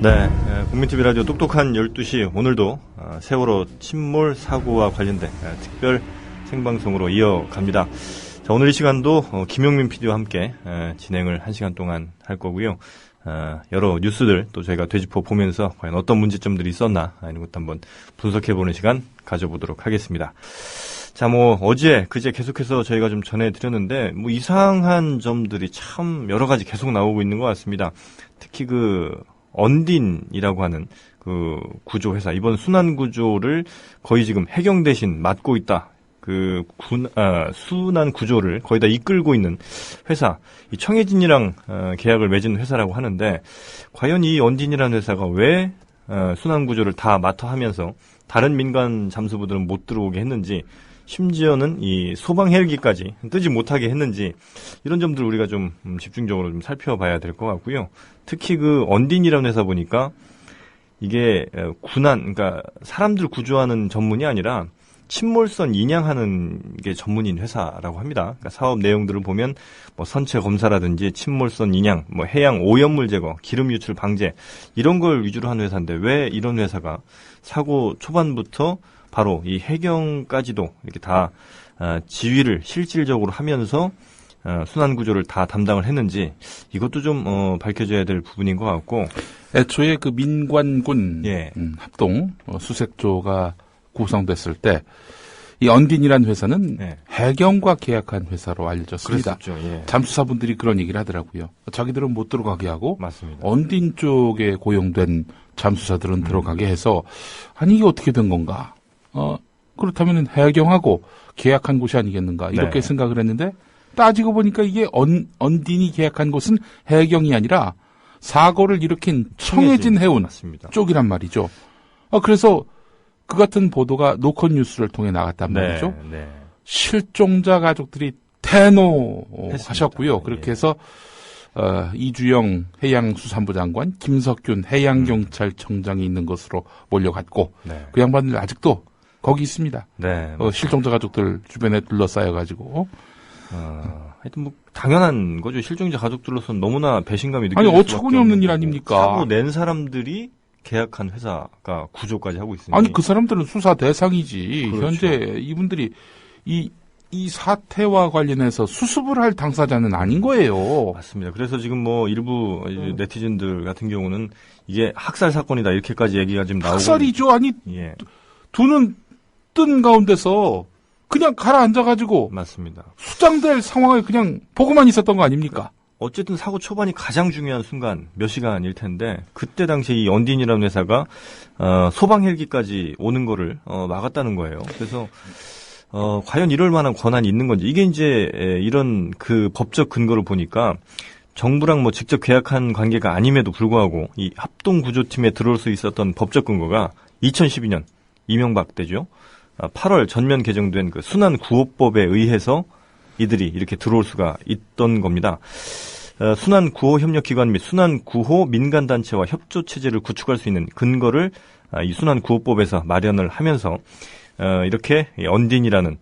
네, 국민TV 라디오 똑똑한 12시 오늘도 세월호 침몰 사고와 관련된 특별 생방송으로 이어갑니다. 자, 오늘 이 시간도 김용민 PD와 함께 진행을 1시간 동안 할 거고요. 여러 뉴스들 또 저희가 되짚어 보면서 과연 어떤 문제점들이 있었나 이런 것도 한번 분석해보는 시간 가져보도록 하겠습니다. 자, 어제, 그제 계속해서 저희가 좀 전해드렸는데, 이상한 점들이 참 여러 가지 계속 나오고 있는 것 같습니다. 특히 언딘이라고 하는 구조회사, 이번 순환구조를 거의 지금 해경 대신 맡고 있다. 순환 구조를 거의 다 이끌고 있는 회사, 이 청해진이랑 계약을 맺은 회사라고 하는데, 과연 이 언딘이라는 회사가 왜 순환 구조를 다 맡아 하면서 다른 민간 잠수부들은 못 들어오게 했는지, 심지어는 이 소방 헬기까지 뜨지 못하게 했는지, 이런 점들 우리가 좀 집중적으로 좀 살펴봐야 될 것 같고요. 특히 언딘이라는 회사 보니까 이게 그러니까 사람들 구조하는 전문이 아니라 침몰선 인양하는 게 전문인 회사라고 합니다. 그러니까 사업 내용들을 보면 선체 검사라든지 침몰선 인양, 해양 오염물 제거, 기름 유출 방제 이런 걸 위주로 하는 회사인데, 왜 이런 회사가 사고 초반부터 바로 이 해경까지도 이렇게 다 지휘를 실질적으로 하면서 순환구조를 다 담당을 했는지, 이것도 좀 밝혀져야 될 부분인 것 같고, 애초에 민관군 합동 수색조가 구성됐을 때 이 언딘이라는 회사는 해경과 계약한 회사로 알려졌습니다. 잠수사분들이 그런 얘기를 하더라고요. 자기들은 못 들어가게 하고, 맞습니다. 언딘 쪽에 고용된 잠수사들은 들어가게 해서, 아니 이게 어떻게 된 건가? 그렇다면 해경하고 계약한 곳이 아니겠는가, 이렇게 생각을 했는데, 따지고 보니까 이게 언딘이 계약한 곳은 해경이 아니라 사고를 일으킨 청해진 해운 맞습니다. 쪽이란 말이죠. 그래서 그 같은 보도가 노컷뉴스를 통해 나갔단 말이죠. 실종자 가족들이 대노하셨고요. 그렇게 해서 이주영 해양수산부 장관, 김석균 해양경찰청장이 있는 곳으로 몰려갔고, 그 양반들 아직도 거기 있습니다. 실종자 가족들 주변에 둘러싸여가지고. 하여튼 당연한 거죠. 실종자 가족들로서는 너무나 배신감이 느껴질 수밖에 어처구니 없는 일 아닙니까? 사고 낸 사람들이 계약한 회사가 구조까지 하고 있으니. 아니 그 사람들은 수사 대상이지. 그렇죠. 현재 이분들이 이 사태와 관련해서 수습을 할 당사자는 아닌 거예요. 맞습니다. 그래서 지금 일부 네티즌들 같은 경우는 이게 학살 사건이다 이렇게까지 얘기가 지금 나오고. 학살이죠. 아니 두 눈 뜬 가운데서 그냥 가라앉아가지고 맞습니다. 수장될 상황을 그냥 보고만 있었던 거 아닙니까? 어쨌든 사고 초반이 가장 중요한 순간 몇 시간일 텐데, 그때 당시에 이 언딘이라는 회사가 소방 헬기까지 오는 거를 막았다는 거예요. 그래서 과연 이럴 만한 권한이 있는 건지, 이게 이제 이런 법적 근거를 보니까 정부랑 직접 계약한 관계가 아님에도 불구하고 이 합동구조팀에 들어올 수 있었던 법적 근거가 2012년 이명박 때죠. 8월 전면 개정된 순환구호법에 의해서 이들이 이렇게 들어올 수가 있던 겁니다. 순환구호협력기관 및 순환구호 민간단체와 협조체제를 구축할 수 있는 근거를 이 순환구호법에서 마련을 하면서 이렇게 언딘이라는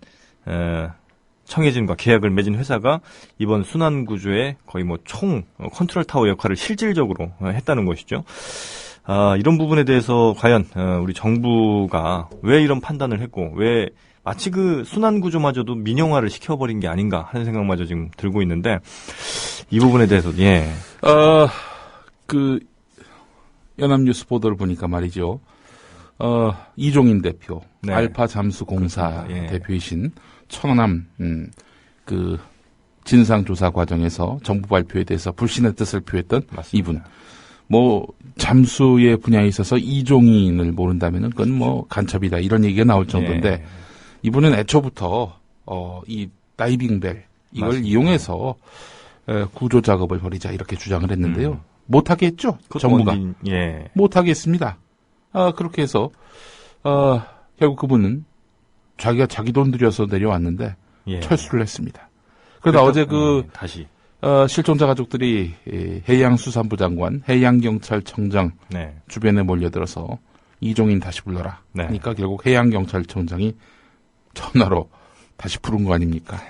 청해진과 계약을 맺은 회사가 이번 순환구조의 거의 총 컨트롤 타워 역할을 실질적으로 했다는 것이죠. 이런 부분에 대해서 과연 우리 정부가 왜 이런 판단을 했고, 왜 마치 순환구조마저도 민영화를 시켜버린 게 아닌가 하는 생각마저 지금 들고 있는데, 이 부분에 대해서 연합뉴스 보도를 보니까 말이죠. 이종인 대표, 알파 잠수공사 대표이신 천남 진상조사 과정에서 정부 발표에 대해서 불신의 뜻을 표했던 맞습니다. 이분. 잠수의 분야에 있어서 이종인을 모른다면은 그건 간첩이다 이런 얘기가 나올 정도인데, 이분은 애초부터 이 다이빙벨 이걸 맞습니다. 이용해서 구조 작업을 벌이자 이렇게 주장을 했는데요. 못하게 했죠. 정부가. 못하게 했습니다. 그렇게 해서 결국 그분은 자기가 자기 돈 들여서 내려왔는데 철수를 했습니다. 그러다 어제 다시 실종자 가족들이 해양수산부 장관, 해양경찰청장 주변에 몰려들어서 이종인 다시 불러라. 그러니까 결국 해양경찰청장이 전화로 다시 부른 거 아닙니까?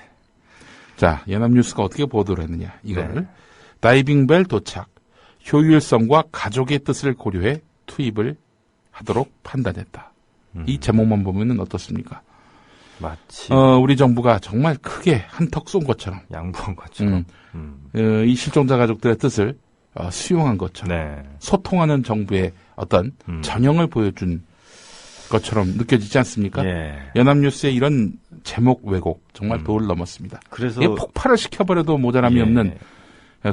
자, 연합뉴스가 어떻게 보도를 했느냐, 이거를. 다이빙벨 도착. 효율성과 가족의 뜻을 고려해 투입을 하도록 판단했다. 이 제목만 보면은 어떻습니까? 마치 우리 정부가 정말 크게 한턱 쏜 것처럼, 양보한 것처럼, 이 실종자 가족들의 뜻을 수용한 것처럼, 네. 소통하는 정부의 어떤 전형을 보여준 것처럼 느껴지지 않습니까? 예. 연합뉴스의 이런 제목 왜곡 정말 도를 넘었습니다. 그래서 폭발을 시켜버려도 모자람이 없는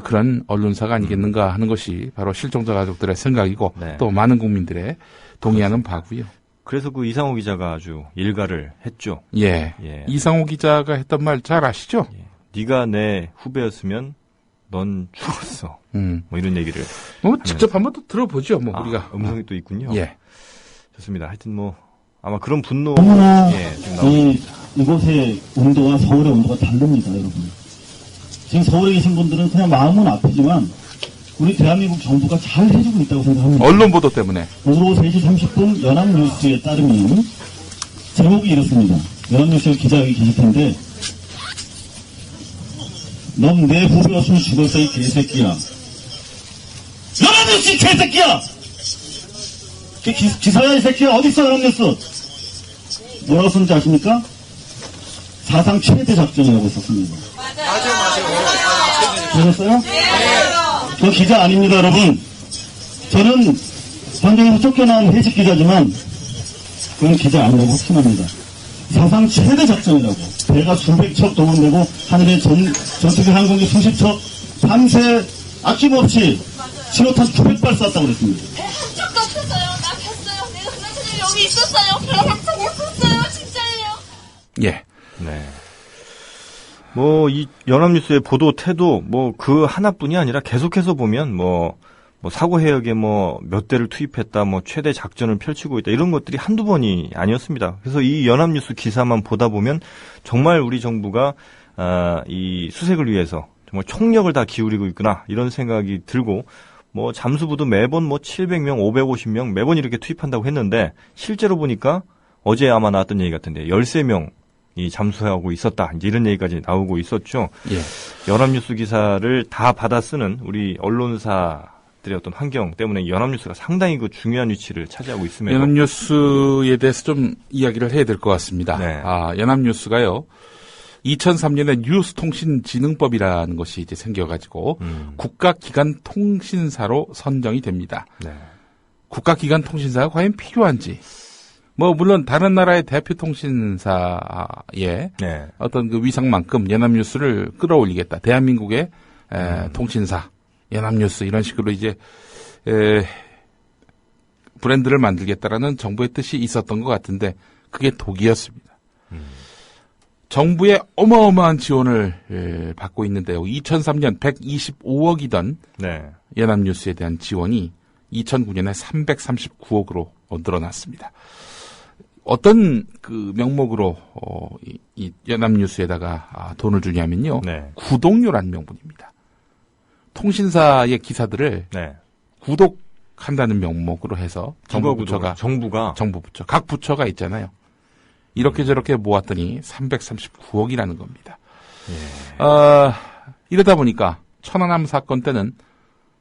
그런 언론사가 아니겠는가 하는 것이 바로 실종자 가족들의 생각이고 네. 또 많은 국민들의 동의하는 바고요. 그래서 그 이상호 기자가 아주 일가를 했죠. 예. 이상호 기자가 했던 말 잘 아시죠? 네가 내 후배였으면 넌 죽었어. 뭐 이런 얘기를. 직접 한번 또 들어보죠. 우리가 음성이 또 있군요. 예. 좋습니다. 하여튼 아마 그런 분노. 너무나 이곳의 온도와 서울의 온도가 다릅니다, 여러분. 지금 서울에 계신 분들은 그냥 마음은 아프지만 우리 대한민국 정부가 잘 해주고 있다고 생각합니다. 언론 보도 때문에. 오후 3시 30분 연합뉴스에 따르면 제목이 이렇습니다. 연합뉴스 기자가 계실 텐데 넌 내 후배였으면 죽었어, 이 개새끼야. 연합뉴스 개새끼야! 기사야, 이 새끼야. 어딨어, 연합뉴스? 뭐라고 썼는지 아십니까? 사상 최대 작전이라고 썼습니다. 맞아요. 보셨어요? 네. 저 기자 아닙니다, 여러분. 저는 현장에서 쫓겨나온 해직 기자지만 그건 기자 아니라고 확신합니다. 사상 최대 작전이라고. 배가 수백 척 동원되고 하늘에 전투기 항공기 수십 척 밤새 아낌없이 신호탄 900발 쐈다고 그랬습니다. 한 적도 없었어요. 나 뵀어요. 내가 그날 여기 있었어요. 배 한척 없었어요. 진짜예요. 예. 네. 이 연합뉴스의 보도 태도, 그 하나뿐이 아니라 계속해서 보면, 사고 해역에 몇 대를 투입했다, 최대 작전을 펼치고 있다, 이런 것들이 한두 번이 아니었습니다. 그래서 이 연합뉴스 기사만 보다 보면, 정말 우리 정부가, 이 수색을 위해서 정말 총력을 다 기울이고 있구나, 이런 생각이 들고, 잠수부도 매번 700명, 550명, 매번 이렇게 투입한다고 했는데, 실제로 보니까, 어제 아마 나왔던 얘기 같은데, 13명, 이 잠수하고 있었다. 이제 이런 얘기까지 나오고 있었죠. 예. 연합뉴스 기사를 다 받아 쓰는 우리 언론사들의 어떤 환경 때문에 연합뉴스가 상당히 그 중요한 위치를 차지하고 있음에도 연합뉴스에 대해서 좀 이야기를 해야 될 것 같습니다. 네. 연합뉴스가요. 2003년에 뉴스통신진흥법이라는 것이 이제 생겨가지고 국가기관 통신사로 선정이 됩니다. 네. 국가기관 통신사가 과연 필요한지. 물론 다른 나라의 대표 통신사의 네. 어떤 그 위상만큼 연합뉴스를 끌어올리겠다. 대한민국의 통신사, 연합뉴스 이런 식으로 이제 브랜드를 만들겠다라는 정부의 뜻이 있었던 것 같은데 그게 독이었습니다. 정부의 어마어마한 지원을 받고 있는데요. 2003년 125억이던 네. 연합뉴스에 대한 지원이 2009년에 339억으로 늘어났습니다. 어떤 그 명목으로 이 연합뉴스에다가 돈을 주냐면요. 네. 구독료라는 명분입니다. 통신사의 기사들을 네. 구독한다는 명목으로 해서 정부 부처가 각 부처가 있잖아요. 이렇게 저렇게 모았더니 339억이라는 겁니다. 예. 이러다 보니까 천안함 사건 때는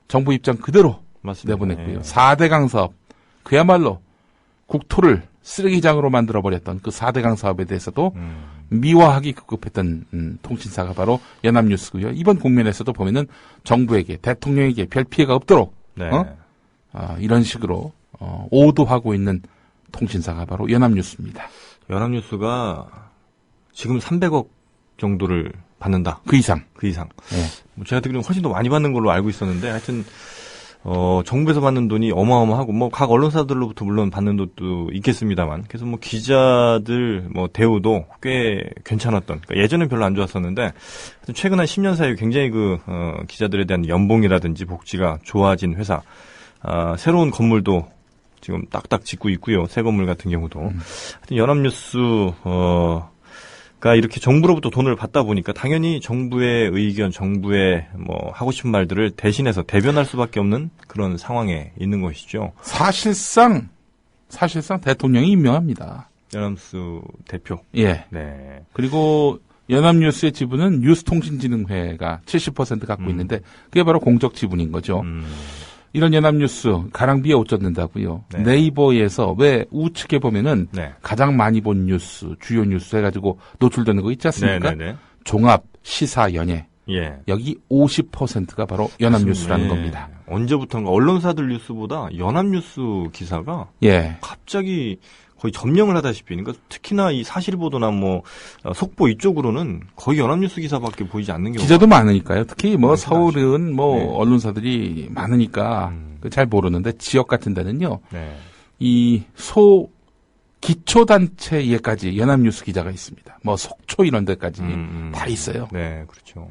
정부 입장 그대로 맞습니다. 내보냈고요. 4대강 사업 그야말로 국토를 쓰레기장으로 만들어버렸던 그 4대강 사업에 대해서도 미화하기 급급했던 통신사가 바로 연합뉴스고요. 이번 국면에서도 보면은 정부에게 대통령에게 별 피해가 없도록 네. 이런 식으로 오도하고 있는 통신사가 바로 연합뉴스입니다. 연합뉴스가 지금 300억 정도를 받는다. 그 이상. 네. 제가 듣기로는 훨씬 더 많이 받는 걸로 알고 있었는데 하여튼 정부에서 받는 돈이 어마어마하고 각 언론사들로부터 물론 받는 돈도 있겠습니다만 그래서 기자들 대우도 꽤 괜찮았던 그러니까 예전엔 별로 안 좋았었는데 최근 한 10년 사이에 굉장히 기자들에 대한 연봉이라든지 복지가 좋아진 회사 새로운 건물도 지금 딱딱 짓고 있고요. 새 건물 같은 경우도 하여튼 연합뉴스 가 이렇게 정부로부터 돈을 받다 보니까 당연히 정부의 의견, 정부의 하고 싶은 말들을 대신해서 대변할 수밖에 없는 그런 상황에 있는 것이죠. 사실상 대통령이 임명합니다. 연합뉴스 대표. 예. 네. 그리고 연합뉴스의 지분은 뉴스통신진흥회가 70% 갖고 있는데 그게 바로 공적 지분인 거죠. 이런 연합뉴스 가랑비에 옷 젖는다고요. 네. 네이버에서 왜 우측에 보면은 네. 가장 많이 본 뉴스, 주요 뉴스 해가지고 노출되는 거 있지 않습니까? 네네네. 종합, 시사, 연예. 예. 여기 50%가 바로 연합뉴스라는 예. 겁니다. 언제부턴가 언론사들 뉴스보다 연합뉴스 기사가 예. 갑자기 거의 점령을 하다시피, 그러니까 특히나 이 사실보도나 뭐 속보 이쪽으로는 거의 연합뉴스 기사밖에 보이지 않는 경우가 기자도 많으니까요. 특히 뭐 서울은 뭐 네. 언론사들이 많으니까 잘 모르는데 지역 같은 데는요. 네. 이 기초단체에까지 연합뉴스 기자가 있습니다. 뭐 속초 이런 데까지 다 있어요. 네, 그렇죠.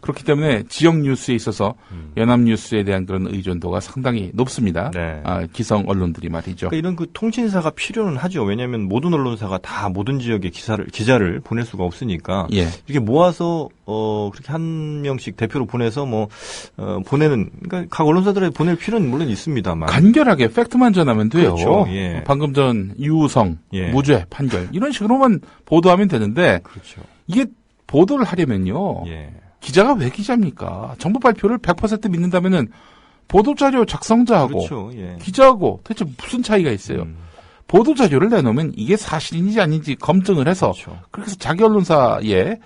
그렇기 때문에 지역 뉴스에 있어서 연합뉴스에 대한 그런 의존도가 상당히 높습니다. 네. 기성 언론들이 말이죠. 그러니까 이런 그 통신사가 필요는 하죠. 왜냐하면 모든 언론사가 다 모든 지역에 기자를 보낼 수가 없으니까 예. 이렇게 모아서 그렇게 한 명씩 대표로 보내서 보내는 그러니까 각 언론사들에 보낼 필요는 물론 있습니다만 간결하게 팩트만 전하면 돼요. 그렇죠. 예. 방금 전 유우성 예. 무죄 판결 이런 식으로만 보도하면 되는데 그렇죠. 이게 보도를 하려면요. 예. 기자가 왜 기자입니까? 정부 발표를 100% 믿는다면은 보도자료 작성자하고 그렇죠, 예. 기자하고 대체 무슨 차이가 있어요? 보도자료를 내놓으면 이게 사실인지 아닌지 검증을 해서 그렇죠. 그렇게 해서 자기 언론사에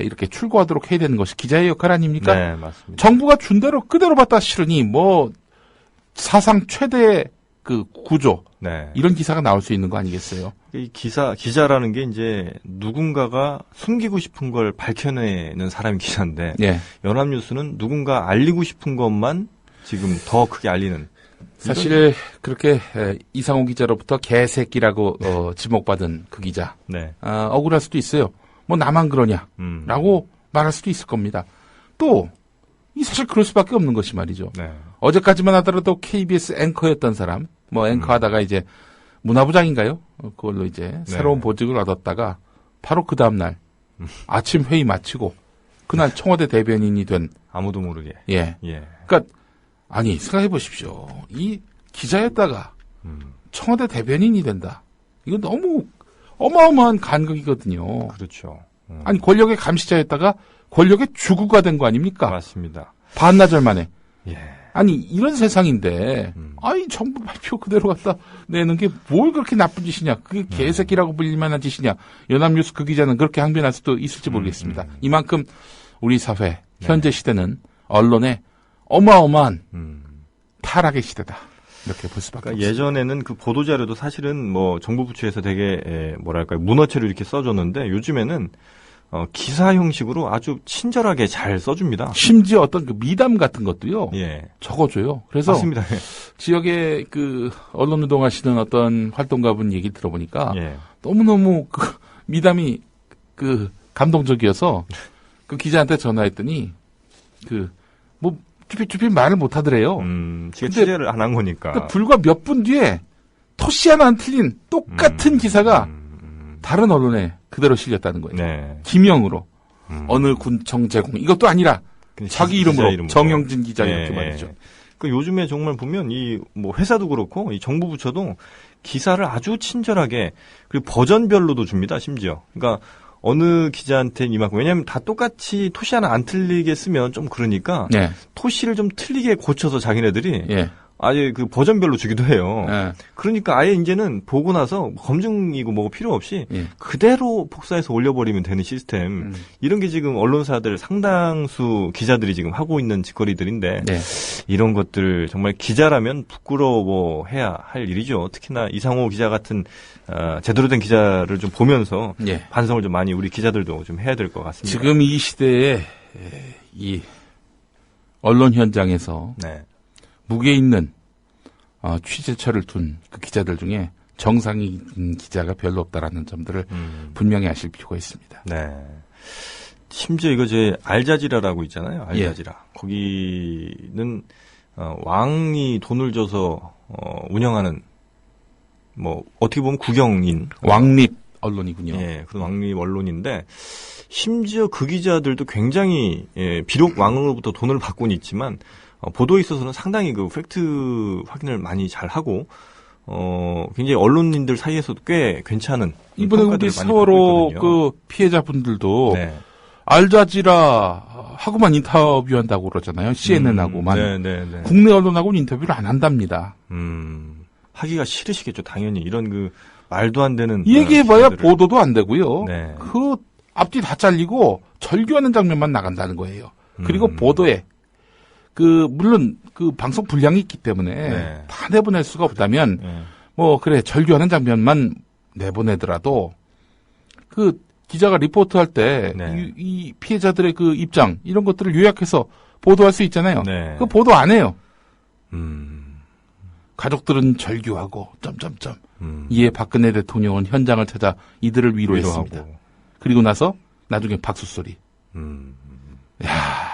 이렇게 출고하도록 해야 되는 것이 기자의 역할 아닙니까? 네, 맞습니다. 정부가 준 대로 그대로 받다 싫으니 뭐 사상 최대의 그 구조 네. 이런 기사가 나올 수 있는 거 아니겠어요? 이 기자라는 게 이제 누군가가 숨기고 싶은 걸 밝혀내는 사람이 기자인데 예. 연합뉴스는 누군가 알리고 싶은 것만 지금 더 크게 알리는. 사실 그렇게 이상호 기자로부터 개새끼라고 지목받은 그 기자 네. 억울할 수도 있어요. 뭐 나만 그러냐라고 말할 수도 있을 겁니다. 또 이 사실 그럴 수밖에 없는 것이 말이죠. 네. 어제까지만 하더라도 KBS 앵커였던 사람, 뭐 앵커하다가 이제 문화부장인가요? 그걸로 이제 네. 새로운 보직을 얻었다가 바로 그 다음 날 아침 회의 마치고 그날 청와대 대변인이 된 아무도 모르게. 예. 예. 그러니까 아니 생각해 보십시오. 이 기자였다가 청와대 대변인이 된다. 이거 너무 어마어마한 간극이거든요. 그렇죠. 아니 권력의 감시자였다가 권력의 주구가 된 거 아닙니까? 맞습니다. 반나절 만에. 예. 아니 이런 세상인데 아니 정부 발표 그대로 갖다 내는 게 뭘 그렇게 나쁜 짓이냐. 그게 개새끼라고 불릴 만한 짓이냐. 연합뉴스 그 기자는 그렇게 항변할 수도 있을지 모르겠습니다. 이만큼 우리 사회 현재 시대는 언론의 어마어마한 타락의 시대다. 이렇게 볼 수밖에 그러니까 없습니다. 예전에는 그 보도자료도 사실은 뭐 정부 부처에서 되게 뭐랄까요 문어체로 이렇게 써줬는데 요즘에는 기사 형식으로 아주 친절하게 잘 써줍니다. 심지어 어떤 그 미담 같은 것도요. 예. 적어줘요. 그래서 맞습니다. 지역에 그 언론 운동하시는 어떤 활동가분 얘기 들어보니까 예. 너무너무 그 미담이 그 감동적이어서 그 기자한테 전화했더니 뭐 쭈삣쭈삣 말을 못 하더래요. 취재를 안 한 거니까. 그러니까 불과 몇 분 뒤에 토시 하나 안 틀린 똑같은 기사가 다른 언론에 그대로 실렸다는 거예요. 네. 기명으로 어느 군청 제공 이것도 아니라 자기 이름으로 정영진 기자 이렇게 네. 말이죠. 그 요즘에 정말 보면 이 뭐 회사도 그렇고 이 정부 부처도 기사를 아주 친절하게 그리고 버전별로도 줍니다. 심지어. 그러니까 어느 기자한테는 이만큼 왜냐하면 다 똑같이 토시 하나 안 틀리게 쓰면 좀 그러니까 네. 토시를 좀 틀리게 고쳐서 자기네들이 네. 아예 그 버전별로 주기도 해요. 네. 그러니까 아예 이제는 보고 나서 검증이고 뭐가 필요 없이 그대로 복사해서 올려버리면 되는 시스템. 이런 게 지금 언론사들 상당수 기자들이 지금 하고 있는 짓거리들인데 네. 이런 것들 정말 기자라면 부끄러워해야 할 일이죠. 특히나 이상호 기자 같은 제대로 된 기자를 좀 보면서 반성을 좀 많이 우리 기자들도 좀 해야 될 것 같습니다. 지금 이 시대에 이 언론 현장에서 네. 무게 있는 취재처를 둔 그 기자들 중에 정상인 기자가 별로 없다라는 점들을 분명히 아실 필요가 있습니다. 네. 심지어 이거 제 알자지라라고 있잖아요. 알자지라. 예. 거기는 왕이 돈을 줘서 운영하는 뭐 어떻게 보면 국영인 왕립 언론이군요. 예, 그런 왕립 언론인데 심지어 그 기자들도 굉장히 비록 왕으로부터 돈을 받고는 있지만 보도에 있어서는 상당히 그 팩트 확인을 많이 잘 하고 굉장히 언론인들 사이에서도 꽤 괜찮은 이번에 우리 세월호 그 피해자분들도 네. 알자지라 하고만 인터뷰한다고 그러잖아요. CNN하고만. 네. 국내 언론하고는 인터뷰를 안 한답니다. 하기가 싫으시겠죠. 당연히 이런 그 말도 안 되는 얘기해봐야 보도도 안 되고요. 네. 그 앞뒤 다 잘리고 절규하는 장면만 나간다는 거예요. 그리고 보도에 물론 그 방송 분량이 있기 때문에 네. 다 내보낼 수가 없다면 뭐 그래 절규하는 장면만 내보내더라도 그 기자가 리포트할 때 이 피해자들의 그 입장 이런 것들을 요약해서 보도할 수 있잖아요. 네. 그 보도 안 해요. 가족들은 절규하고 점점점. 이에 박근혜 대통령은 현장을 찾아 이들을 위로했습니다. 그리고 나서 나중에 박수 소리. 야.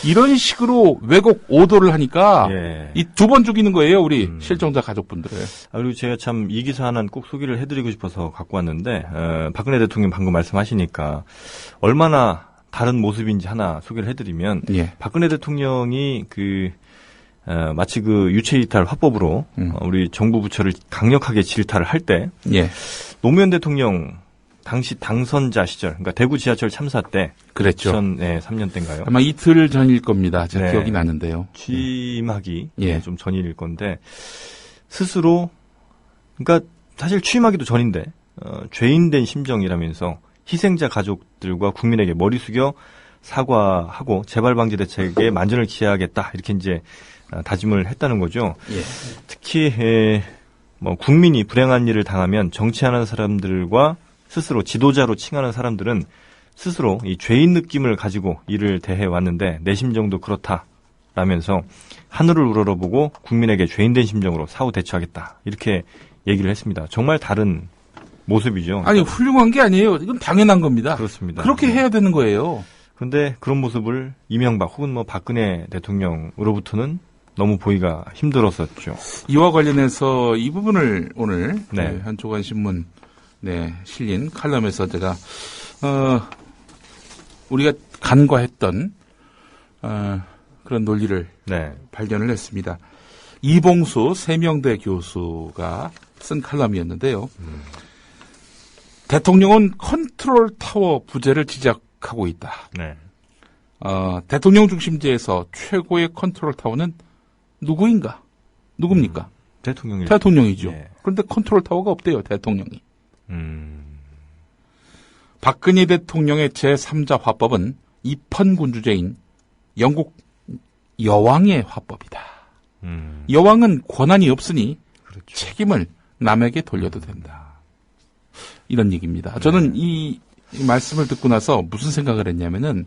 이런 식으로 왜곡 오도를 하니까 이 2번 죽이는 거예요, 우리 실종자 가족분들을. 그리고 제가 참 이 기사 하나는 꼭 소개를 해드리고 싶어서 갖고 왔는데 박근혜 대통령 방금 말씀하시니까 얼마나 다른 모습인지 하나 소개를 해드리면 박근혜 대통령이 마치 그 유체이탈 화법으로 우리 정부 부처를 강력하게 질타를 할 때 노무현 대통령 당시 당선자 시절, 그러니까 대구 지하철 참사 때, 그랬죠. 2003년 때인가요? 아마 이틀 전일 겁니다. 제 기억이 나는데요. 취임하기 좀 전일 건데 스스로, 그러니까 사실 취임하기도 전인데 죄인된 심정이라면서 희생자 가족들과 국민에게 머리 숙여 사과하고 재발 방지 대책에 만전을 기하겠다 이렇게 이제 다짐을 했다는 거죠. 특히 국민이 불행한 일을 당하면 정치하는 사람들과 스스로 지도자로 칭하는 사람들은 스스로 이 죄인 느낌을 가지고 일을 대해 왔는데 내 심정도 그렇다라면서 하늘을 우러러보고 국민에게 죄인된 심정으로 사후 대처하겠다 이렇게 얘기를 했습니다. 정말 다른 모습이죠. 아니 훌륭한 게 아니에요. 이건 당연한 겁니다. 그렇습니다. 그렇게 해야 되는 거예요. 그런데 그런 모습을 이명박 혹은 박근혜 대통령으로부터는 너무 보기가 힘들었었죠. 이와 관련해서 이 부분을 오늘 한조간 신문 실린 칼럼에서 제가 우리가 간과했던 그런 논리를 발견을 했습니다. 이봉수 세명대 교수가 쓴 칼럼이었는데요. 대통령은 컨트롤 타워 부재를 지적하고 있다. 대통령 중심제에서 최고의 컨트롤 타워는 누굽니까? 대통령이죠. 그런데 컨트롤 타워가 없대요, 대통령이. 박근혜 대통령의 제3자 화법은 입헌군주제인 영국 여왕의 화법이다. 여왕은 권한이 없으니 책임을 남에게 돌려도 된다. 이런 얘기입니다. 저는 이 말씀을 듣고 나서 무슨 생각을 했냐면은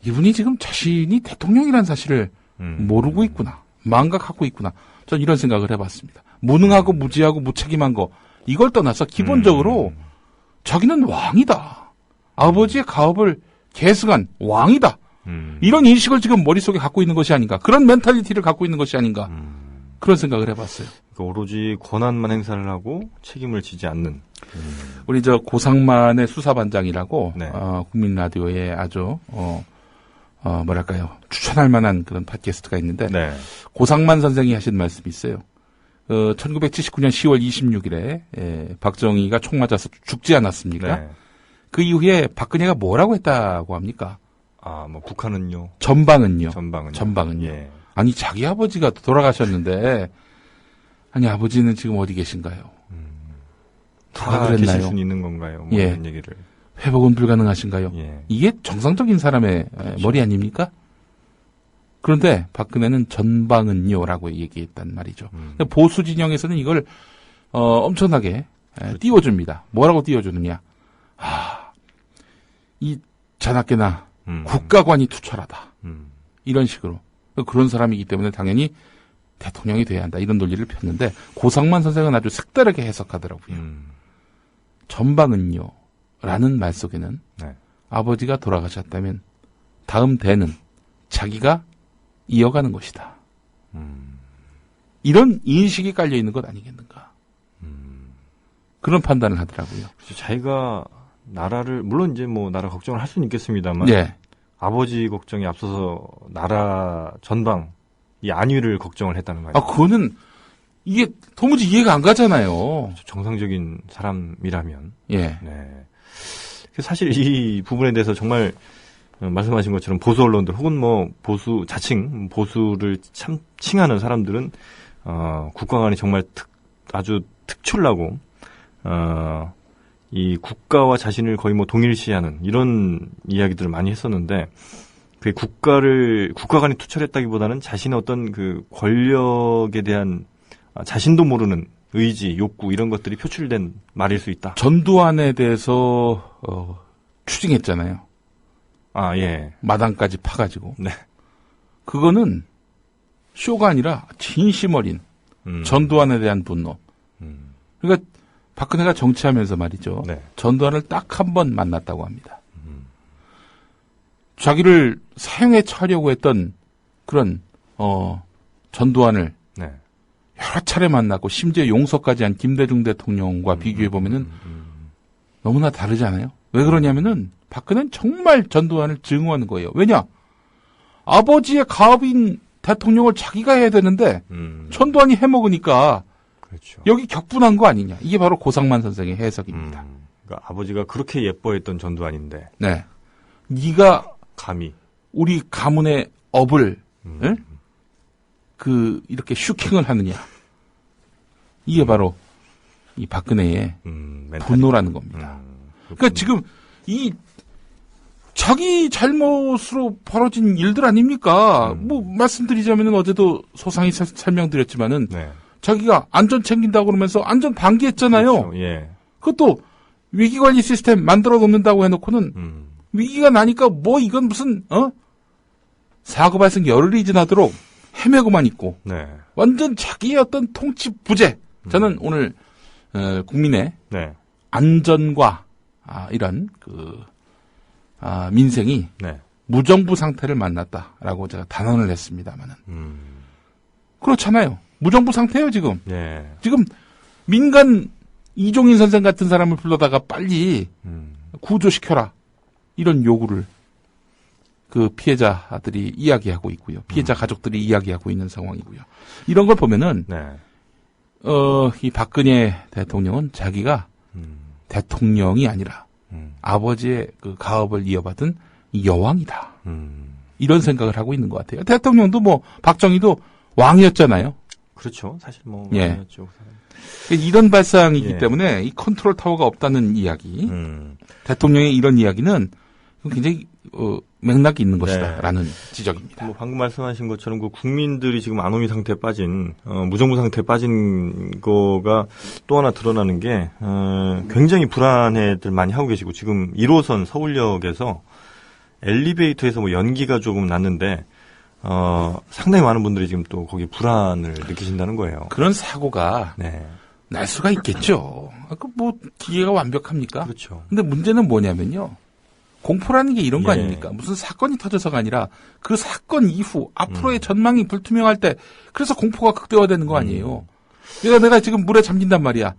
이분이 지금 자신이 대통령이라는 사실을 모르고 있구나. 망각하고 있구나. 전 이런 생각을 해봤습니다. 무능하고 무지하고 무책임한 거 이걸 떠나서 기본적으로 자기는 왕이다. 아버지의 가업을 계승한 왕이다. 이런 인식을 지금 머릿속에 갖고 있는 것이 아닌가. 그런 멘탈리티를 갖고 있는 것이 아닌가. 그런 생각을 해봤어요. 그러니까 오로지 권한만 행사를 하고 책임을 지지 않는. 우리 고상만의 수사반장이라고 국민 라디오에 아주 추천할 만한 그런 팟캐스트가 있는데 고상만 선생이 하신 말씀이 있어요. 1979년 10월 26일에 박정희가 총 맞아서 죽지 않았습니까? 그 이후에 박근혜가 뭐라고 했다고 합니까? 북한은요. 전방은요. 예. 아니 자기 아버지가 돌아가셨는데 아니 아버지는 지금 어디 계신가요? 누가 계실 수 있는 건가요? 이런 얘기를. 회복은 불가능하신가요? 이게 정상적인 사람의 머리 아닙니까? 그런데 박근혜는 전방은요라고 얘기했단 말이죠. 보수 진영에서는 이걸 엄청나게 띄워줍니다. 뭐라고 띄워주느냐? 이 자나깨나 국가관이 투철하다. 이런 식으로. 그런 사람이기 때문에 당연히 대통령이 돼야 한다. 이런 논리를 폈는데 고상만 선생은 아주 색다르게 해석하더라고요. 전방은요 라는 말 속에는 아버지가 돌아가셨다면 다음 대는 자기가 이어가는 것이다. 이런 인식이 깔려 있는 것 아니겠는가. 그런 판단을 하더라고요. 자기가 나라를 물론 이제 나라 걱정을 할 수는 있겠습니다만 아버지 걱정이 앞서서 나라 전방 이 안위를 걱정을 했다는 거예요. 그거는 이게 도무지 이해가 안 가잖아요. 정상적인 사람이라면. 예. 네. 사실 이 부분에 대해서 정말 말씀하신 것처럼 보수 언론들 혹은 뭐 자칭 보수를 참 칭하는 사람들은 국가관이 정말 아주 특출나고 이 국가와 자신을 거의 뭐 동일시하는 이런 이야기들을 많이 했었는데 그 국가관이 투철했다기보다는 자신의 어떤 그 권력에 대한 자신도 모르는 의지, 욕구 이런 것들이 표출된 말일 수 있다. 전두환에 대해서 추징했잖아요. 예. 마당까지 파가지고. 네. 그거는 쇼가 아니라 진심 어린 전두환에 대한 분노. 그러니까 박근혜가 정치하면서 말이죠. 네. 전두환을 딱 한 번 만났다고 합니다. 자기를 사형에 처하려고 했던 그런 전두환을 네. 여러 차례 만났고 심지어 용서까지 한 김대중 대통령과 비교해 보면은 너무나 다르잖아요. 왜 그러냐면은 박근혜는 정말 전두환을 증오하는 거예요. 왜냐? 아버지의 가업인 대통령을 자기가 해야 되는데 전두환이 해먹으니까 그렇죠. 여기 격분한 거 아니냐. 이게 바로 고상만 선생의 해석입니다. 그러니까 아버지가 그렇게 예뻐했던 전두환인데. 네. 네가 감히 우리 가문의 업을 이렇게 슈킹을 하느냐. 이게 바로 이 박근혜의 분노라는 겁니다. 그러니까 지금 이 자기 잘못으로 벌어진 일들 아닙니까? 뭐 말씀드리자면은 어제도 소상히 설명드렸지만은 네. 자기가 안전 챙긴다고 그러면서 안전 방기했잖아요. 그렇죠. 예. 그것도 위기관리 시스템 만들어 놓는다고 해놓고는 위기가 나니까 뭐 이건 무슨 사고 발생 열흘이 지나도록 헤매고만 있고 네. 완전 자기의 어떤 통치 부재. 저는 오늘 국민의 네. 안전과 이런 민생이 네. 무정부 상태를 만났다라고 제가 단언을 했습니다만은 그렇잖아요. 무정부 상태예요 지금. 네. 지금 민간 이종인 선생 같은 사람을 불러다가 빨리 구조시켜라 이런 요구를 그 피해자들이 이야기하고 있고요. 피해자 가족들이 이야기하고 있는 상황이고요. 이런 걸 보면은 네. 이 박근혜 대통령은 자기가 대통령이 아니라 아버지의 그 가업을 이어받은 여왕이다. 이런 생각을 하고 있는 것 같아요. 대통령도 뭐 박정희도 왕이었잖아요. 그렇죠. 사실 뭐 예. 왕이었죠. 이런 발상이기 예. 때문에 이 컨트롤 타워가 없다는 이야기, 대통령의 이런 이야기는 굉장히 맥락이 있는 것이다라는 지적입니다. 뭐 방금 말씀하신 것처럼 그 국민들이 지금 안오미 상태에 빠진 무정부 상태에 빠진 거가 또 하나 드러나는 게 굉장히 불안해들 많이 하고 계시고 지금 1호선 서울역에서 엘리베이터에서 뭐 연기가 조금 났는데 상당히 많은 분들이 지금 또 거기 불안을 느끼신다는 거예요. 그런 사고가 네. 날 수가 있겠죠. 뭐 기계가 완벽합니까? 그렇죠. 근데 문제는 뭐냐면요. 공포라는 게 이런 거 예. 아닙니까? 무슨 사건이 터져서가 아니라 그 사건 이후 앞으로의 전망이 불투명할 때 그래서 공포가 극대화되는 거 아니에요. 그러니까 내가 지금 물에 잠긴단 말이야.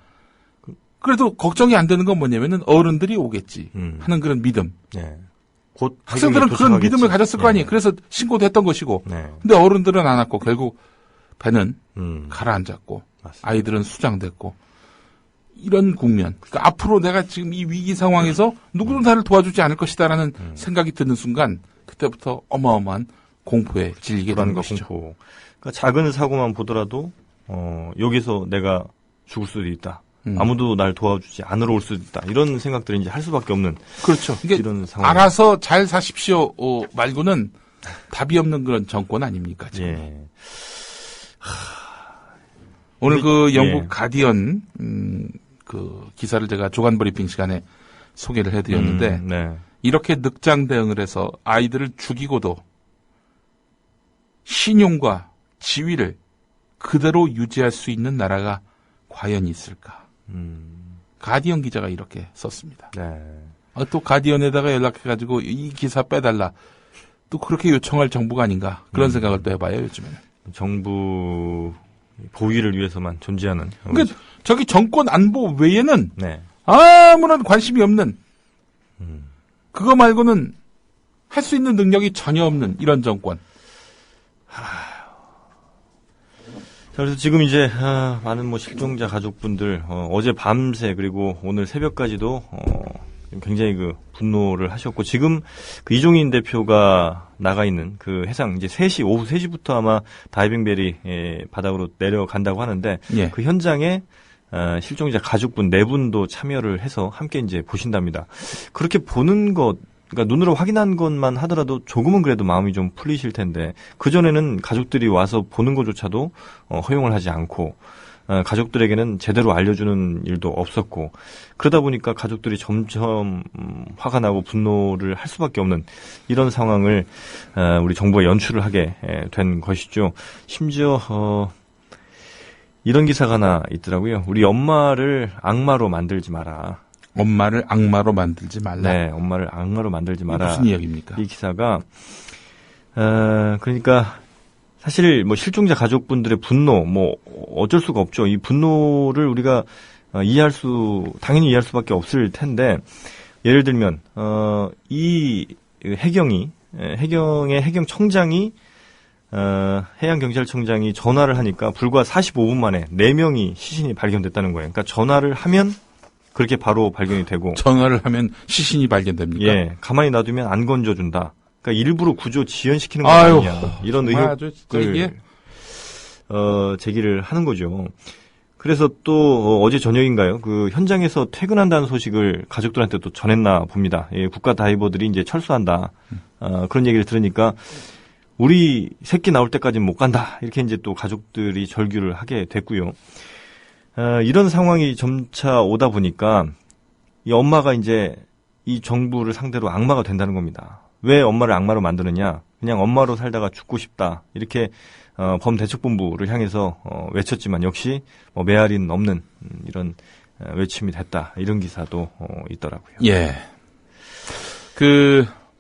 그래도 걱정이 안 되는 건 뭐냐면은 어른들이 오겠지 하는 그런 믿음. 네. 곧 학생들은 그런 믿음을 가졌을 거 아니에요. 그래서 신고도 했던 것이고. 네. 근데 어른들은 안 왔고 결국 배는 가라앉았고 맞습니다. 아이들은 수장됐고 이런 국면. 그러니까 앞으로 내가 지금 이 위기 상황에서 누구도 나를 도와주지 않을 것이다라는 생각이 드는 순간 그때부터 어마어마한 공포에 질리게 되는 것이죠. 공포. 그러니까 작은 사고만 보더라도 여기서 내가 죽을 수도 있다. 아무도 날 도와주지 않으러 올 수도 있다. 이런 생각들을 이제 할 수밖에 없는. 그렇죠. 이게 이런 상황. 알아서 잘 사십시오 말고는 답이 없는 그런 정권 아닙니까? 지금. 예. 오늘 그 영국 예. 가디언 그 기사를 제가 조간 브리핑 시간에 소개를 해드렸는데 네. 이렇게 늑장 대응을 해서 아이들을 죽이고도 신용과 지위를 그대로 유지할 수 있는 나라가 과연 있을까? 가디언 기자가 이렇게 썼습니다. 네. 또 가디언에다가 연락해가지고 이 기사 빼달라. 또 그렇게 요청할 정부가 아닌가 그런 생각을 또 해봐요 요즘에는. 정부 보위를 위해서만 존재하는. 그러니까 저기 정권 안보 외에는 네. 아무런 관심이 없는 그거 말고는 할 수 있는 능력이 전혀 없는 이런 정권. 그래서 지금 이제 많은 뭐 실종자 가족분들 어제 밤새 그리고 오늘 새벽까지도 굉장히 그 분노를 하셨고 지금 그 이종인 대표가 나가 있는 그 해상 이제 오후 3시부터 아마 다이빙벨이 바닥으로 내려간다고 하는데 예. 그 현장에 실종자 가족분 4분도 참여를 해서 함께 이제 보신답니다. 그렇게 보는 것 그러니까 눈으로 확인한 것만 하더라도 조금은 그래도 마음이 좀 풀리실 텐데 그전에는 가족들이 와서 보는 것조차도 허용을 하지 않고 가족들에게는 제대로 알려주는 일도 없었고 그러다 보니까 가족들이 점점 화가 나고 분노를 할 수밖에 없는 이런 상황을 우리 정부가 연출을 하게 된 것이죠. 심지어 이런 기사가 하나 있더라고요. 우리 엄마를 악마로 만들지 마라. 엄마를 악마로 만들지 말라. 네, 엄마를 악마로 만들지 마라. 무슨 이야기입니까? 이 기사가 그러니까 사실 뭐 실종자 가족분들의 분노 뭐 어쩔 수가 없죠. 이 분노를 우리가 당연히 이해할 수밖에 없을 텐데 예를 들면 이 해경의 해경청장이 해양경찰청장이 전화를 하니까 불과 45분 만에 4명이 시신이 발견됐다는 거예요. 그러니까 전화를 하면 그렇게 바로 발견이 되고 전화를 하면 시신이 발견됩니까? 예, 가만히 놔두면 안 건져준다. 그러니까 일부러 구조 지연시키는 거 아니냐 이런 의혹을 제기를 하는 거죠. 그래서 또 어제 저녁인가요? 그 현장에서 퇴근한다는 소식을 가족들한테 또 전했나 봅니다. 예, 국가 다이버들이 이제 철수한다. 그런 얘기를 들으니까 우리 새끼 나올 때까지는 못 간다. 이렇게 이제 또 가족들이 절규를 하게 됐고요. 이런 상황이 점차 오다 보니까 이 엄마가 이제 이 정부를 상대로 악마가 된다는 겁니다. 왜 엄마를 악마로 만드느냐? 그냥 엄마로 살다가 죽고 싶다. 이렇게 범대책본부를 향해서 외쳤지만 역시 뭐 메아리는 없는 이런 외침이 됐다. 이런 기사도 있더라고요. 예.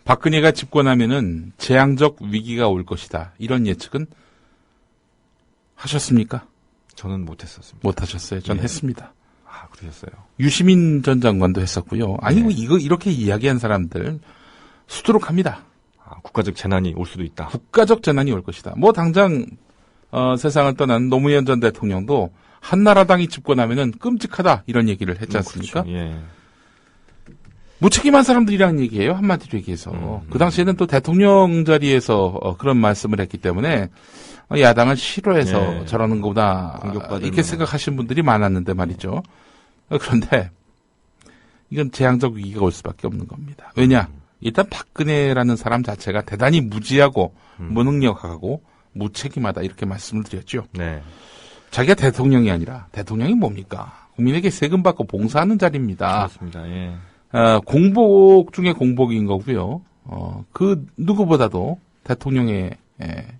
박근혜가 집권하면은 재앙적 위기가 올 것이다. 이런 예측은 하셨습니까? 저는 못했었습니다. 못하셨어요. 전 했습니다. 아, 그러셨어요. 유시민 전 장관도 했었고요. 아니, 이렇게 이야기한 사람들 수두룩합니다. 국가적 재난이 올 수도 있다. 국가적 재난이 올 것이다. 뭐 당장 세상을 떠난 노무현 전 대통령도 한나라당이 집권하면은 끔찍하다 이런 얘기를 했지 않습니까? 그렇죠. 예. 무책임한 사람들이란 얘기예요. 한마디로 얘기해서. 그 당시에는 또 대통령 자리에서 그런 말씀을 했기 때문에 야당을 싫어해서 저러는 거구나 이렇게 생각하시는 분들이 많았는데 말이죠. 그런데 이건 재앙적 위기가 올 수밖에 없는 겁니다. 왜냐? 일단 박근혜라는 사람 자체가 대단히 무지하고 무능력하고 무책임하다 이렇게 말씀을 드렸죠. 네. 자기가 대통령이 아니라 대통령이 뭡니까? 국민에게 세금 받고 봉사하는 자리입니다. 그렇습니다. 예. 공복 중에 공복인 거고요. 그 누구보다도 대통령의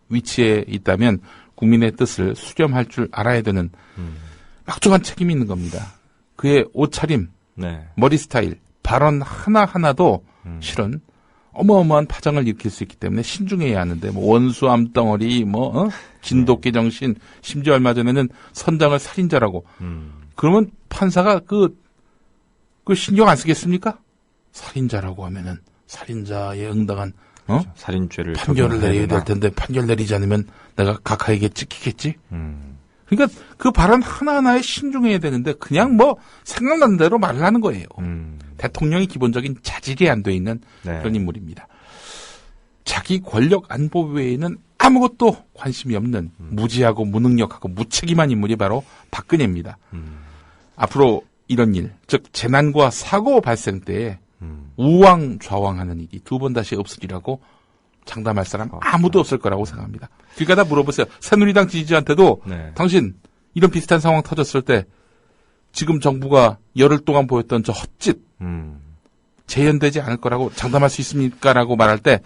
위치에 있다면 국민의 뜻을 수렴할 줄 알아야 되는 막중한 책임이 있는 겁니다. 그의 옷차림, 머리 스타일, 발언 하나하나도 실은 어마어마한 파장을 일으킬 수 있기 때문에 신중해야 하는데 뭐 원수암 덩어리, 진돗개 정신, 심지어 얼마 전에는 선장을 살인자라고 그러면 판사가 그 신경 안 쓰겠습니까? 살인자라고 하면은 살인자에 응당한 그렇죠. 살인죄를 판결을 내려야 될 텐데 판결 내리지 않으면 내가 각하에게 찍히겠지. 그러니까 그 발언 하나하나에 신중해야 되는데 그냥 뭐 생각나는 대로 말을 하는 거예요. 대통령이 기본적인 자질이 안 돼 있는 그런 인물입니다. 자기 권력 안보 외에는 아무것도 관심이 없는 무지하고 무능력하고 무책임한 인물이 바로 박근혜입니다. 앞으로 이런 일, 즉 재난과 사고 발생 때에 우왕좌왕하는 일이 두 번 다시 없으리라고 장담할 사람 아무도 없을 거라고 생각합니다. 그러니까 다 물어보세요. 새누리당 지지자한테도 당신 이런 비슷한 상황 터졌을 때 지금 정부가 열흘 동안 보였던 저 헛짓 재현되지 않을 거라고 장담할 수 있습니까? 라고 말할 때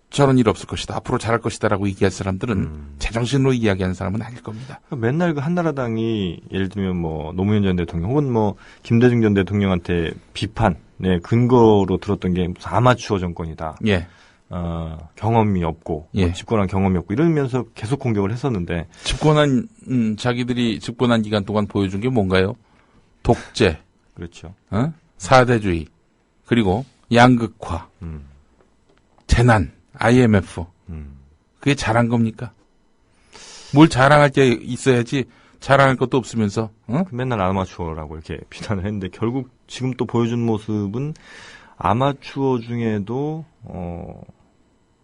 저런 일 없을 것이다. 앞으로 잘할 것이다. 라고 얘기할 사람들은 제정신으로 이야기하는 사람은 아닐 겁니다. 맨날 그 한나라당이 예를 들면 뭐 노무현 전 대통령 혹은 뭐 김대중 전 대통령한테 비판, 근거로 들었던 게 무슨 아마추어 정권이다. 예. 경험이 없고, 집권한 경험이 없고 이러면서 계속 공격을 했었는데. 자기들이 집권한 기간 동안 보여준 게 뭔가요? 독재. 그렇죠. 사대주의. 그리고 양극화. 재난. IMF. 그게 잘한 겁니까? 뭘 자랑할 게 있어야지 자랑할 것도 없으면서 맨날 아마추어라고 이렇게 비난을 했는데 결국 지금 또 보여준 모습은 아마추어 중에도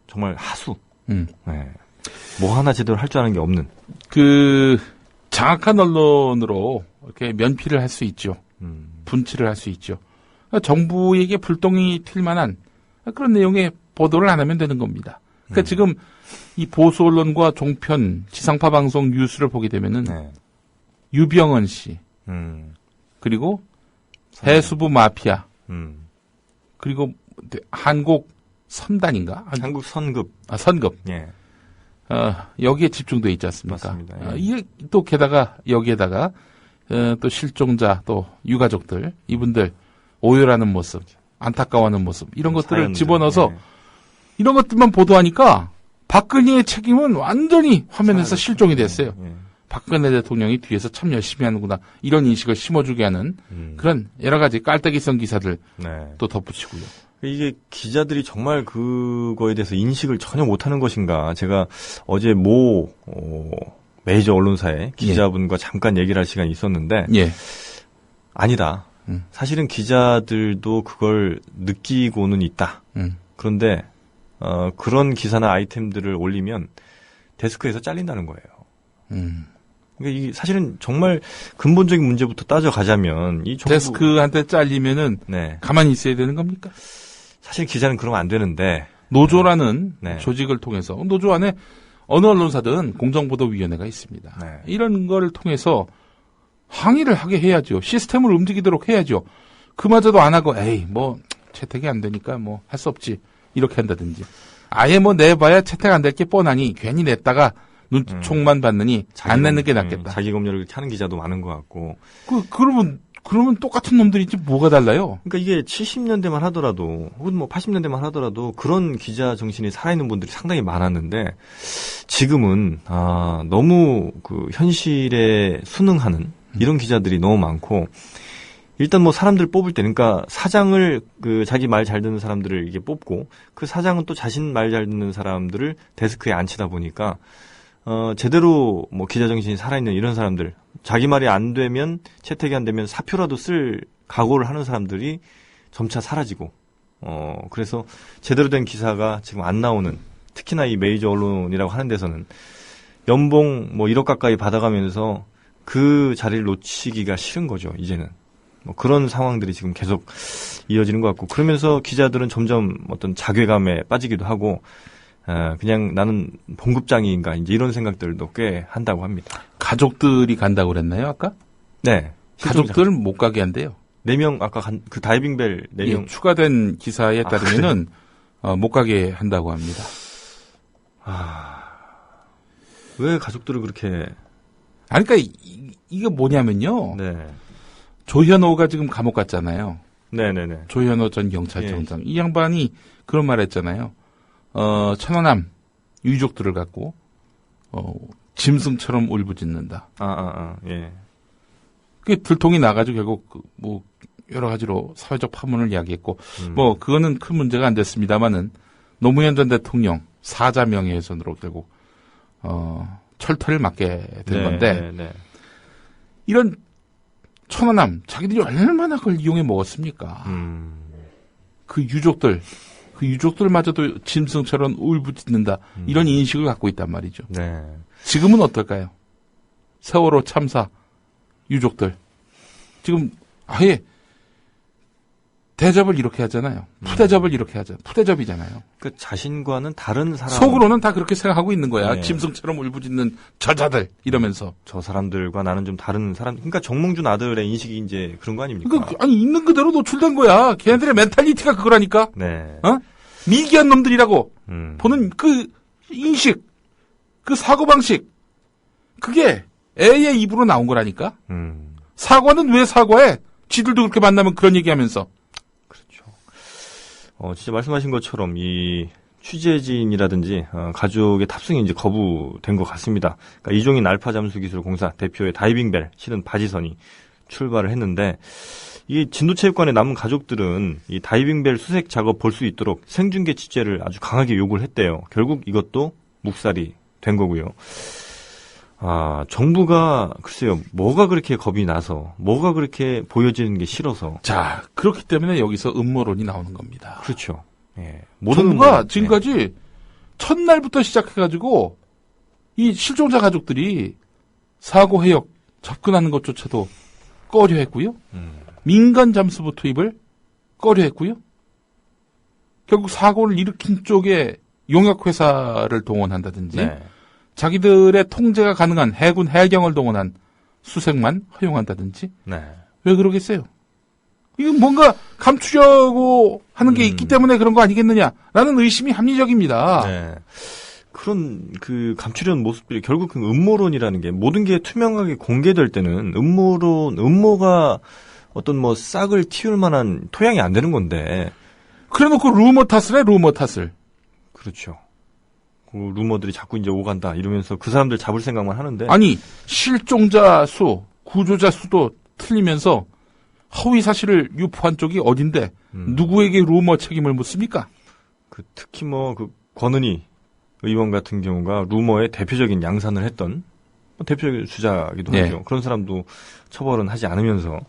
정말 하수. 네. 뭐 하나 제대로 할 줄 아는 게 없는. 장악한 언론으로 이렇게 면피를 할 수 있죠. 분치를 할 수 있죠. 정부에게 불똥이 튈 만한 그런 내용의 보도를 안 하면 되는 겁니다. 그러니까 지금 이 보수 언론과 종편, 지상파 방송 뉴스를 보게 되면은 네. 유병헌 씨, 그리고 해수부 마피아, 그리고 한국 선단인가? 한국 선급. 선급. 예. 여기에 집중돼 있지 않습니까? 맞습니다. 예. 이게 또 게다가 여기에다가 또 실종자, 또 유가족들, 이분들 오열하는 모습, 안타까워하는 모습 이런 것들을 사연들, 집어넣어서 예. 이런 것들만 보도하니까 박근혜의 책임은 완전히 화면에서 실종이 됐어요. 예. 박근혜 대통령이 뒤에서 참 열심히 하는구나 이런 인식을 심어주게 하는 그런 여러 가지 깔때기성 기사들 네. 또 덧붙이고요. 이게 기자들이 정말 그거에 대해서 인식을 전혀 못하는 것인가. 제가 어제 모 메이저 언론사의 기자분과 잠깐 얘기를 할 시간이 있었는데 예. 아니다. 사실은 기자들도 그걸 느끼고는 있다. 그런데 그런 기사나 아이템들을 올리면 데스크에서 잘린다는 거예요. 그러니까 이게 사실은 정말 근본적인 문제부터 따져가자면 이 정부 데스크한테 잘리면은 네. 가만히 있어야 되는 겁니까? 사실 기자는 그러면 안 되는데 노조라는 네. 조직을 통해서 노조 안에 어느 언론사든 공정보도위원회가 있습니다. 네. 이런 거를 통해서 항의를 하게 해야죠. 시스템을 움직이도록 해야죠. 그마저도 안 하고 에이 뭐 채택이 안 되니까 뭐 할 수 없지 이렇게 한다든지 아예 뭐 내봐야 채택 안 될 게 뻔하니 괜히 냈다가 눈총만 받느니 안 내는 게 낫겠다. 자기 검열을 이렇게 하는 기자도 많은 것 같고. 그러면 똑같은 놈들이지 뭐가 달라요? 그러니까 이게 70년대만 하더라도 혹은 뭐 80년대만 하더라도 그런 기자 정신이 살아있는 분들이 상당히 많았는데 지금은 너무 그 현실에 순응하는 이런 기자들이 너무 많고 일단 뭐 사람들 뽑을 때 그러니까 사장을 그 자기 말 잘 듣는 사람들을 이게 뽑고 그 사장은 또 자신 말 잘 듣는 사람들을 데스크에 앉히다 보니까 제대로 뭐 기자 정신이 살아있는 이런 사람들, 자기 말이 안 되면, 채택이 안 되면 사표라도 쓸 각오를 하는 사람들이 점차 사라지고, 그래서 제대로 된 기사가 지금 안 나오는, 특히나 이 메이저 언론이라고 하는 데서는 연봉 뭐 1억 가까이 받아가면서 그 자리를 놓치기가 싫은 거죠, 이제는. 뭐 그런 상황들이 지금 계속 이어지는 것 같고, 그러면서 기자들은 점점 어떤 자괴감에 빠지기도 하고, 그냥 나는 봉급장이인가 이제 이런 생각들도 꽤 한다고 합니다. 가족들이 간다고 그랬나요 아까? 네. 가족들 못 가게 한대요. 4명 아까 그 다이빙벨 4명 예, 추가된 기사에 따르면은 못 가게 한다고 합니다. 왜 가족들을 그렇게? 아니 그러니까 이게 뭐냐면요. 네. 조현오가 지금 감옥 갔잖아요. 네네네. 조현오 전 경찰청장 이 양반이 그런 말했잖아요. 천안함 유족들을 갖고 짐승처럼 울부짖는다. 예. 그 들통이 나가지고 결국 뭐 여러 가지로 사회적 파문을 야기했고 뭐 그거는 큰 문제가 안 됐습니다만은 노무현 전 대통령 사자 명예훼손으로 결국 철퇴를 맞게 된 건데 네. 이런 천안함 자기들이 얼마나 그걸 이용해 먹었습니까? 그 유족들마저도 짐승처럼 울부짖는다. 이런 인식을 갖고 있단 말이죠. 네. 지금은 어떨까요? 세월호 참사 유족들. 지금 아예 대접을 이렇게 하잖아요. 푸대접을 이렇게 하잖아요. 푸대접이잖아요. 그 자신과는 다른 사람. 속으로는 다 그렇게 생각하고 있는 거야. 네. 짐승처럼 울부짖는 저자들 이러면서. 저 사람들과 나는 좀 다른 사람. 그러니까 정몽준 아들의 인식이 이제 그런 거 아닙니까? 그러니까 아니 있는 그대로 노출된 거야. 걔네들의 멘탈리티가 그거라니까. 네. 미개한 놈들이라고 보는 그 인식, 그 사고방식, 그게 애의 입으로 나온 거라니까. 사과는 왜 사과해? 지들도 그렇게 만나면 그런 얘기하면서. 그렇죠. 진짜 말씀하신 것처럼 이 취재진이라든지 가족의 탑승이 이제 거부된 것 같습니다. 그러니까 이종인 알파잠수기술공사 대표의 다이빙벨 실은 바지선이 출발을 했는데 이 진도체육관에 남은 가족들은 이 다이빙벨 수색 작업 볼 수 있도록 생중계 취재를 아주 강하게 요구를 했대요. 결국 이것도 묵살이 된 거고요. 정부가 글쎄요, 뭐가 그렇게 겁이 나서, 뭐가 그렇게 보여지는 게 싫어서. 자, 그렇기 때문에 여기서 음모론이 나오는 겁니다. 그렇죠. 예. 정부가 지금까지 첫날부터 시작해가지고 이 실종자 가족들이 사고 해역 접근하는 것조차도 꺼려했고요. 민간 잠수부 투입을 꺼려했고요. 결국 사고를 일으킨 쪽에 용역회사를 동원한다든지 네. 자기들의 통제가 가능한 해군 해경을 동원한 수색만 허용한다든지 네. 왜 그러겠어요? 이건 뭔가 감추려고 하는 게 있기 때문에 그런 거 아니겠느냐라는 의심이 합리적입니다. 네. 그런 감추려는 모습들이 결국 음모론이라는 게 모든 게 투명하게 공개될 때는 음모가 어떤 싹을 틔울 만한 토양이 안 되는 건데. 그래놓고 루머 탓을 해, 루머 탓을. 그렇죠. 루머들이 자꾸 이제 오간다 이러면서 그 사람들 잡을 생각만 하는데. 아니, 실종자 수, 구조자 수도 틀리면서 허위 사실을 유포한 쪽이 어딘데 누구에게 루머 책임을 묻습니까? 특히 권은희 의원 같은 경우가 루머의 대표적인 양산을 했던 대표적인 주자이기도 하죠. 네. 그런 사람도 처벌은 하지 않으면서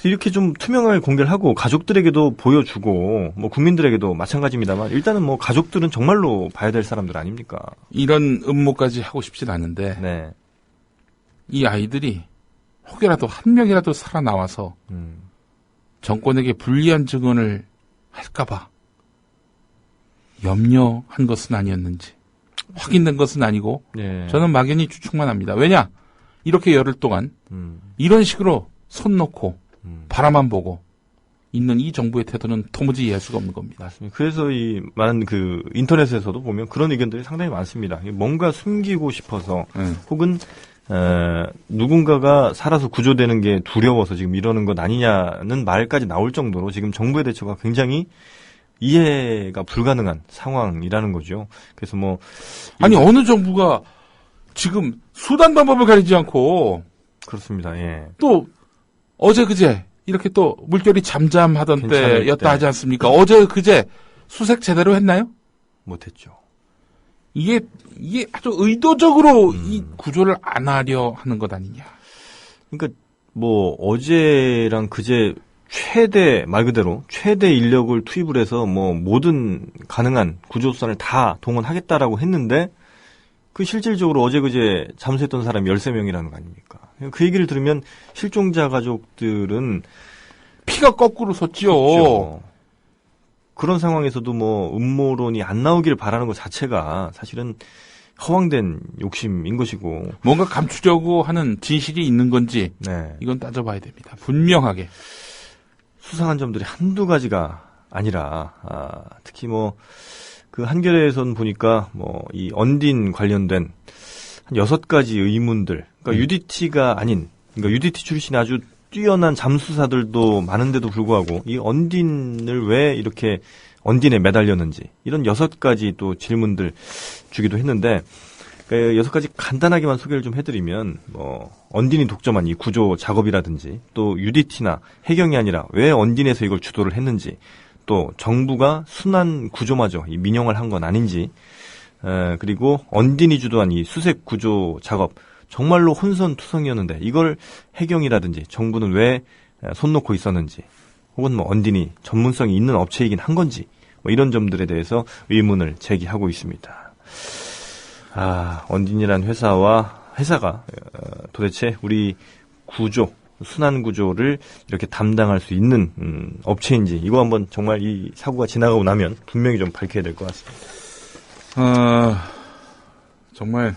이렇게 좀 투명하게 공개를 하고 가족들에게도 보여주고 국민들에게도 마찬가지입니다만 일단은 가족들은 정말로 봐야 될 사람들 아닙니까? 이런 음모까지 하고 싶진 않은데 네. 이 아이들이 혹여라도 한 명이라도 살아나와서 정권에게 불리한 증언을 할까봐 염려한 것은 아니었는지 확인된 것은 아니고 네. 저는 막연히 추측만 합니다. 왜냐? 이렇게 열흘 동안 이런 식으로 손 놓고 바라만 보고 있는 이 정부의 태도는 도무지 이해할 수가 없는 겁니다. 맞습니다. 그래서 이 많은 인터넷에서도 보면 그런 의견들이 상당히 많습니다. 뭔가 숨기고 싶어서 혹은 누군가가 살아서 구조되는 게 두려워서 지금 이러는 것 아니냐는 말까지 나올 정도로 지금 정부의 대처가 굉장히 이해가 불가능한 상황이라는 거죠. 그래서 아니 어느 정부가 지금 수단 방법을 가리지 않고 그렇습니다. 예. 또 어제 그제 이렇게 또 물결이 잠잠하던 때였다 하지 않습니까? 어제 그제 수색 제대로 했나요? 못했죠. 이게 아주 의도적으로 이 구조를 안 하려 하는 것 아니냐. 그러니까 어제랑 그제 말 그대로 최대 인력을 투입을 해서 모든 가능한 구조수단을 다 동원하겠다라고 했는데 실질적으로 어제 그제 잠수했던 사람이 13명이라는 거 아닙니까? 그 얘기를 들으면 실종자 가족들은 피가 거꾸로 섰지요. 그렇죠. 그런 상황에서도 음모론이 안 나오길 바라는 것 자체가 사실은 허황된 욕심인 것이고 뭔가 감추려고 하는 진실이 있는 건지 네. 이건 따져봐야 됩니다. 분명하게. 수상한 점들이 한두 가지가 아니라 특히 한겨레에선 보니까 이 언딘 관련된 한 6가지 의문들 그러니까 UDT가 아닌 그러니까 UDT 출신의 아주 뛰어난 잠수사들도 많은데도 불구하고 이 언딘을 왜 이렇게 언딘에 매달렸는지 이런 6가지 또 질문들 주기도 했는데 6가지 간단하게만 소개를 좀 해드리면 언딘이 독점한 이 구조 작업이라든지 또 UDT나 해경이 아니라 왜 언딘에서 이걸 주도를 했는지 또 정부가 순환 구조마저 이 민영을 한 건 아닌지 그리고 언딘이 주도한 이 수색 구조 작업 정말로 혼선투성이었는데 이걸 해경이라든지 정부는 왜 손 놓고 있었는지 혹은 언딘이 전문성이 있는 업체이긴 한 건지 이런 점들에 대해서 의문을 제기하고 있습니다. 언딘이란 회사가 도대체 우리 순환 구조를 이렇게 담당할 수 있는 업체인지 이거 한번 정말 이 사고가 지나가고 나면 분명히 좀 밝혀야 될 것 같습니다. 정말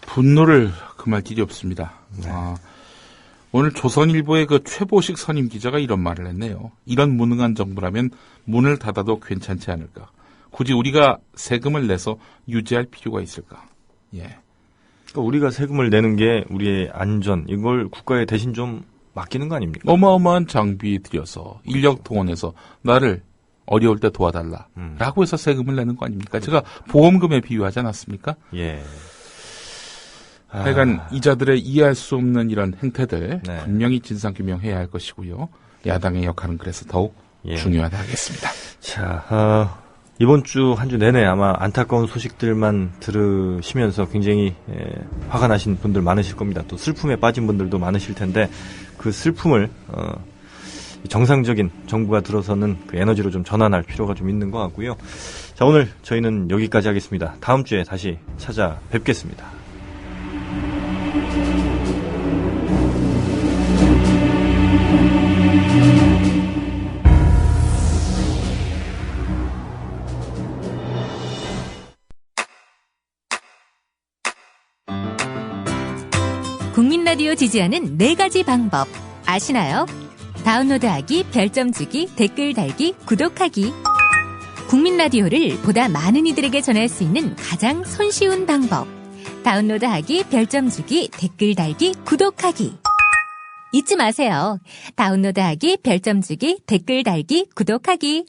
분노를 금할 길이 없습니다. 네. 오늘 조선일보의 최보식 선임 기자가 이런 말을 했네요. 이런 무능한 정부라면 문을 닫아도 괜찮지 않을까. 굳이 우리가 세금을 내서 유지할 필요가 있을까. 예. 그러니까 우리가 세금을 내는 게 우리의 안전 이걸 국가에 대신 좀 맡기는 거 아닙니까? 어마어마한 장비 들여서 인력 동원해서 나를 어려울 때 도와달라라고 해서 세금을 내는 거 아닙니까? 제가 보험금에 비유하지 않았습니까? 예. 하여간 이자들의 이해할 수 없는 이런 행태들 네. 분명히 진상규명해야 할 것이고요. 야당의 역할은 그래서 더욱 중요하다 하겠습니다. 자, 이번 주 한 주 내내 아마 안타까운 소식들만 들으시면서 굉장히 화가 나신 분들 많으실 겁니다. 또 슬픔에 빠진 분들도 많으실 텐데 그 슬픔을 정상적인 정부가 들어서는 그 에너지로 좀 전환할 필요가 좀 있는 것 같고요. 자, 오늘 저희는 여기까지 하겠습니다. 다음 주에 다시 찾아뵙겠습니다. 국민라디오 지지하는 4가지 방법 아시나요? 다운로드하기, 별점 주기, 댓글 달기, 구독하기. 국민라디오를 보다 많은 이들에게 전할 수 있는 가장 손쉬운 방법. 다운로드하기, 별점 주기, 댓글 달기, 구독하기. 잊지 마세요. 다운로드하기, 별점 주기, 댓글 달기, 구독하기.